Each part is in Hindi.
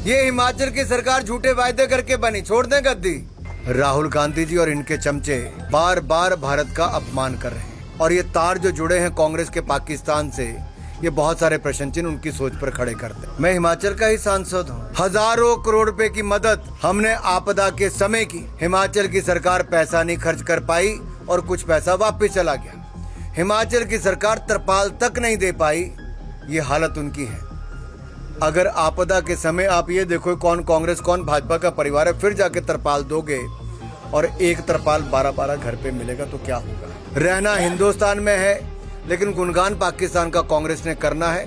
ये हिमाचल की सरकार झूठे वायदे करके बनी, छोड़ दें गद्दी। राहुल गांधी जी और इनके चमचे बार बार भारत का अपमान कर रहे हैं और ये तार जो जुड़े हैं कांग्रेस के पाकिस्तान से, ये बहुत सारे प्रश्न चिन्ह उनकी सोच पर खड़े करते हैं। मैं हिमाचल का ही सांसद हूँ। हजारों करोड़ रुपए की मदद हमने आपदा के समय की। हिमाचल की सरकार पैसा नहीं खर्च कर पाई और कुछ पैसा वापस चला गया। हिमाचल की सरकार तरपाल तक नहीं दे पाई, ये हालत उनकी है। अगर आपदा के समय आप ये देखो कौन कांग्रेस कौन भाजपा का परिवार है, फिर जाके तरपाल दोगे और एक तरपाल 12-12 घर पे मिलेगा तो क्या होगा। रहना हिंदुस्तान में है लेकिन गुणगान पाकिस्तान का कांग्रेस ने करना है।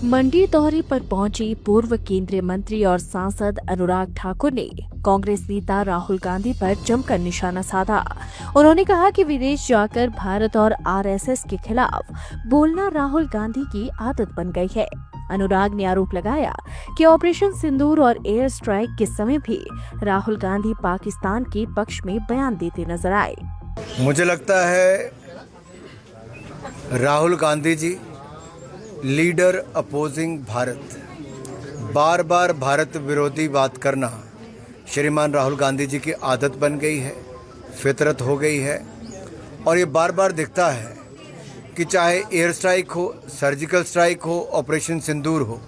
मंडी दौरे पर पहुंची पूर्व केंद्रीय मंत्री और सांसद अनुराग ठाकुर ने कांग्रेस नेता राहुल गांधी पर जमकर निशाना साधा। उन्होंने कहा कि विदेश जाकर भारत और आरएसएस के खिलाफ बोलना राहुल गांधी की आदत बन गई है। अनुराग ने आरोप लगाया कि ऑपरेशन सिंदूर और एयर स्ट्राइक के समय भी राहुल गांधी पाकिस्तान के पक्ष में बयान देते नजर आए। मुझे लगता है राहुल गांधी जी लीडर अपोजिंग भारत, बार बार भारत विरोधी बात करना श्रीमान राहुल गांधी जी की आदत बन गई है, फितरत हो गई है। और ये बार बार दिखता है कि चाहे एयर स्ट्राइक हो, सर्जिकल स्ट्राइक हो, ऑपरेशन सिंदूर हो,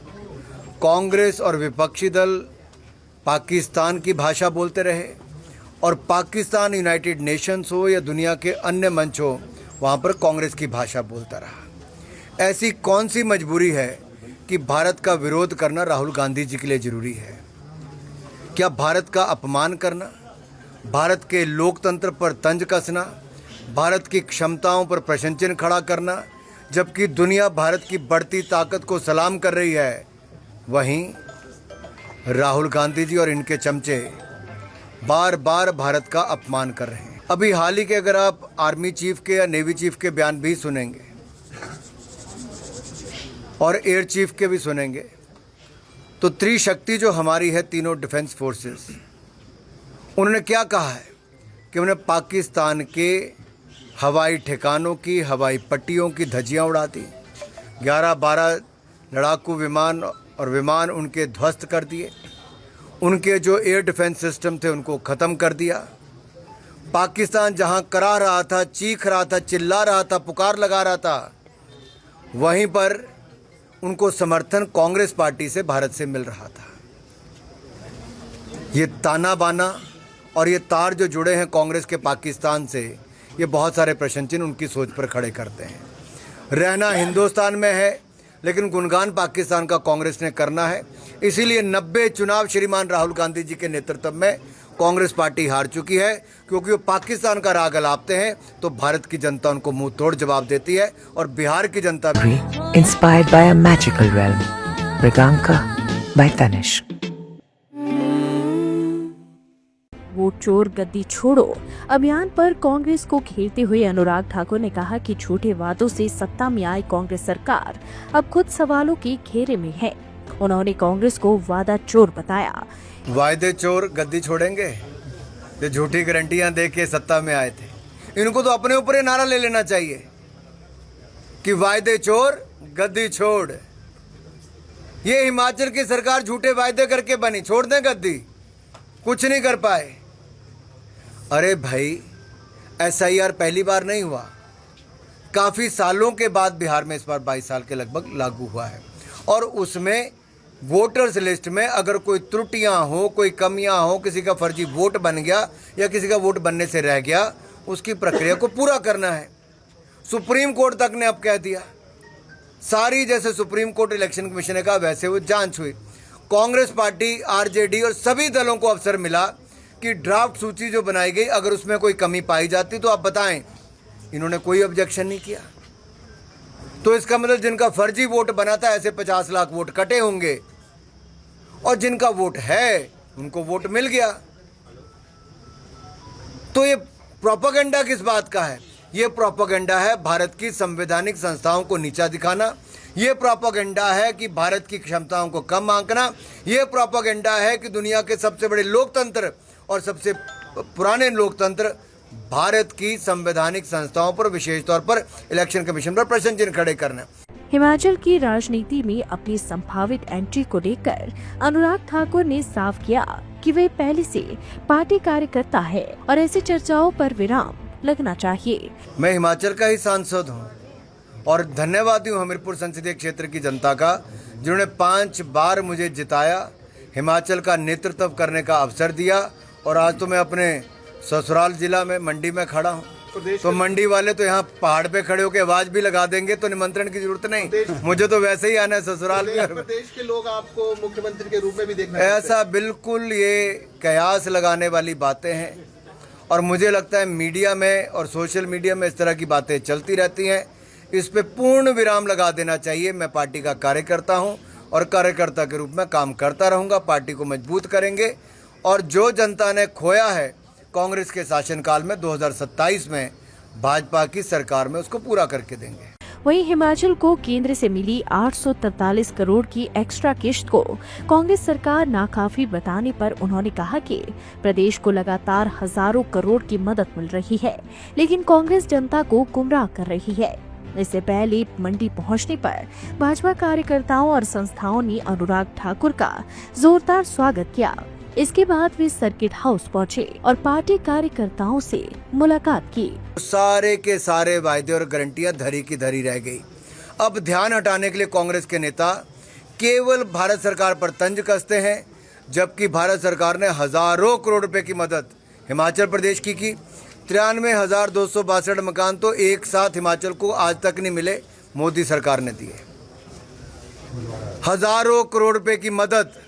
कांग्रेस और विपक्षी दल पाकिस्तान की भाषा बोलते रहे और पाकिस्तान यूनाइटेड नेशंस हो या दुनिया के अन्य मंच हो, वहाँ पर कांग्रेस की भाषा बोलता रहा। ऐसी कौन सी मजबूरी है कि भारत का विरोध करना राहुल गांधी जी के लिए ज़रूरी है? क्या भारत का अपमान करना, भारत के लोकतंत्र पर तंज कसना, भारत की क्षमताओं पर प्रश्न चिन्ह खड़ा करना, जबकि दुनिया भारत की बढ़ती ताकत को सलाम कर रही है, वहीं राहुल गांधी जी और इनके चमचे बार बार भारत का अपमान कर रहे हैं। अभी हाल ही के अगर आप आर्मी चीफ के या नेवी चीफ के बयान भी सुनेंगे और एयर चीफ के भी सुनेंगे तो त्रिशक्ति जो हमारी है, तीनों डिफेंस फोर्सेस, उन्होंने क्या कहा है कि उन्होंने पाकिस्तान के हवाई ठिकानों की, हवाई पट्टियों की धज्जियां उड़ा दी। 11-12 लड़ाकू विमान और विमान उनके ध्वस्त कर दिए। उनके जो एयर डिफेंस सिस्टम थे उनको ख़त्म कर दिया। पाकिस्तान जहां करा रहा था, चीख रहा था, चिल्ला रहा था, पुकार लगा रहा था, वहीं पर उनको समर्थन कांग्रेस पार्टी से भारत से मिल रहा था। ये ताना बाना और ये तार जो जुड़े हैं कांग्रेस के पाकिस्तान से, ये बहुत सारे प्रश्न चिन्ह उनकी सोच पर खड़े करते हैं। रहना हिंदुस्तान में है लेकिन गुणगान पाकिस्तान का कांग्रेस ने करना है। इसीलिए 90 चुनाव श्रीमान राहुल गांधी जी के नेतृत्व में कांग्रेस पार्टी हार चुकी है, क्योंकि वो पाकिस्तान का राग अलापते हैं तो भारत की जनता उनको मुंह तोड़ जवाब देती है और बिहार की जनता भी। Inspired by a magical realm, Mriganka by Tanish. Vote चोर गद्दी छोड़ो अभियान पर कांग्रेस को घेरते हुए अनुराग ठाकुर ने कहा कि झूठे वादों से सत्ता में आई कांग्रेस सरकार अब खुद सवालों के घेरे में है। उन्होंने कांग्रेस को वादा चोर बताया। वायदे चोर गद्दी छोड़ेंगे जो झूठी गारंटियां दे के सत्ता में आए थे। इनको तो अपने ऊपर ही नारा ले लेना चाहिए कि वायदे चोर गद्दी छोड़। ये हिमाचल की सरकार झूठे वायदे करके बनी, छोड़ दें गद्दी, कुछ नहीं कर पाए। अरे भाई, SIR पहली बार नहीं हुआ, काफ़ी सालों के बाद बिहार में इस बार 22 साल के लगभग लागू हुआ है। और उसमें वोटर्स लिस्ट में अगर कोई त्रुटियां हो, कोई कमियां हो, किसी का फर्जी वोट बन गया या किसी का वोट बनने से रह गया, उसकी प्रक्रिया को पूरा करना है। सुप्रीम कोर्ट तक ने अब कह दिया, सारी जैसे सुप्रीम कोर्ट इलेक्शन कमीशन ने कहा वैसे वो जांच हुई। कांग्रेस पार्टी, RJD और सभी दलों को अवसर मिला कि ड्राफ्ट सूची जो बनाई गई अगर उसमें कोई कमी पाई जाती तो आप बताएं। इन्होंने कोई ऑब्जेक्शन नहीं किया। तो इसका मतलब जिनका फर्जी वोट बना था, ऐसे 50 लाख वोट कटे होंगे और जिनका वोट है उनको वोट मिल गया। तो ये प्रोपेगेंडा किस बात का है? ये प्रोपेगेंडा है भारत की संवैधानिक संस्थाओं को नीचा दिखाना। ये प्रोपेगेंडा है कि भारत की क्षमताओं को कम आंकना। ये प्रोपेगेंडा है कि दुनिया के सबसे बड़े लोकतंत्र और सबसे पुराने लोकतंत्र भारत की संवैधानिक संस्थाओं पर, विशेष तौर पर इलेक्शन कमीशन पर प्रश्न चिन्ह खड़े करना। हिमाचल की राजनीति में अपनी संभावित एंट्री को लेकर अनुराग ठाकुर ने साफ किया कि वे पहले से पार्टी कार्यकर्ता है और ऐसी चर्चाओं पर विराम लगना चाहिए। मैं हिमाचल का ही सांसद हूँ और धन्यवादी हूँ हमीरपुर संसदीय क्षेत्र की जनता का, जिन्होंने 5 बार मुझे जिताया, हिमाचल का नेतृत्व करने का अवसर दिया। और आज तो मैं अपने ससुराल जिला में मंडी में खड़ा हूँ, तो मंडी वाले तो यहाँ पहाड़ पे खड़े होकर आवाज भी लगा देंगे, तो निमंत्रण की जरूरत नहीं, मुझे तो वैसे ही आना है ससुराल में। प्रदेश के लोग आपको मुख्यमंत्री के रूप में भी देखना ऐसा बिल्कुल ये कयास लगाने वाली बातें हैं और मुझे लगता है मीडिया में और सोशल मीडिया में इस तरह की बातें चलती रहती हैं। इस पे पूर्ण विराम लगा देना चाहिए। मैं पार्टी का कार्यकर्ता हूं और कार्यकर्ता के रूप में काम करता रहूंगा। पार्टी को मजबूत करेंगे और जो जनता ने खोया है कांग्रेस के शासनकाल में 2027 में भाजपा की सरकार में, उसको पूरा करके देंगे। वहीं हिमाचल को केंद्र से मिली 843 करोड़ की एक्स्ट्रा किश्त को कांग्रेस सरकार नाकाफी बताने पर उन्होंने कहा कि प्रदेश को लगातार हजारों करोड़ की मदद मिल रही है, लेकिन कांग्रेस जनता को गुमराह कर रही है। इससे पहले मंडी पहुंचने पर भाजपा कार्यकर्ताओं और संस्थाओं ने अनुराग ठाकुर का जोरदार स्वागत किया। इसके बाद वे सर्किट हाउस पहुंचे और पार्टी कार्यकर्ताओं से मुलाकात की। सारे के सारे वायदे और गारंटियां धरी की धरी रह गई। अब ध्यान हटाने के लिए कांग्रेस के नेता केवल भारत सरकार पर तंज कसते हैं, जबकि भारत सरकार ने हजारों करोड़ रुपए की मदद हिमाचल प्रदेश की 93,262 मकान तो एक साथ हिमाचल को आज तक नहीं मिले, मोदी सरकार ने दिए। हजारों करोड़ रुपए की मदद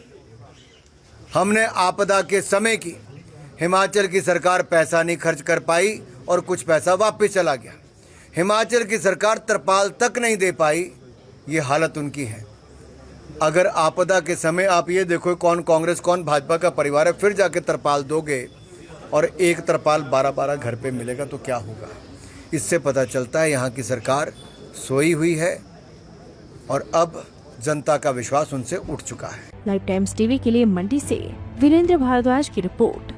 हमने आपदा के समय की, हिमाचल की सरकार पैसा नहीं खर्च कर पाई और कुछ पैसा वापस चला गया। हिमाचल की सरकार तरपाल तक नहीं दे पाई, ये हालत उनकी है। अगर आपदा के समय आप ये देखो कौन कांग्रेस कौन भाजपा का परिवार है, फिर जाके तरपाल दोगे और एक तरपाल 12-12 घर पे मिलेगा तो क्या होगा। इससे पता चलता है यहाँ की सरकार सोई हुई है और अब जनता का विश्वास उनसे उठ चुका है। लाइव टाइम्स टीवी के लिए मंडी से वीरेंद्र भारद्वाज की रिपोर्ट।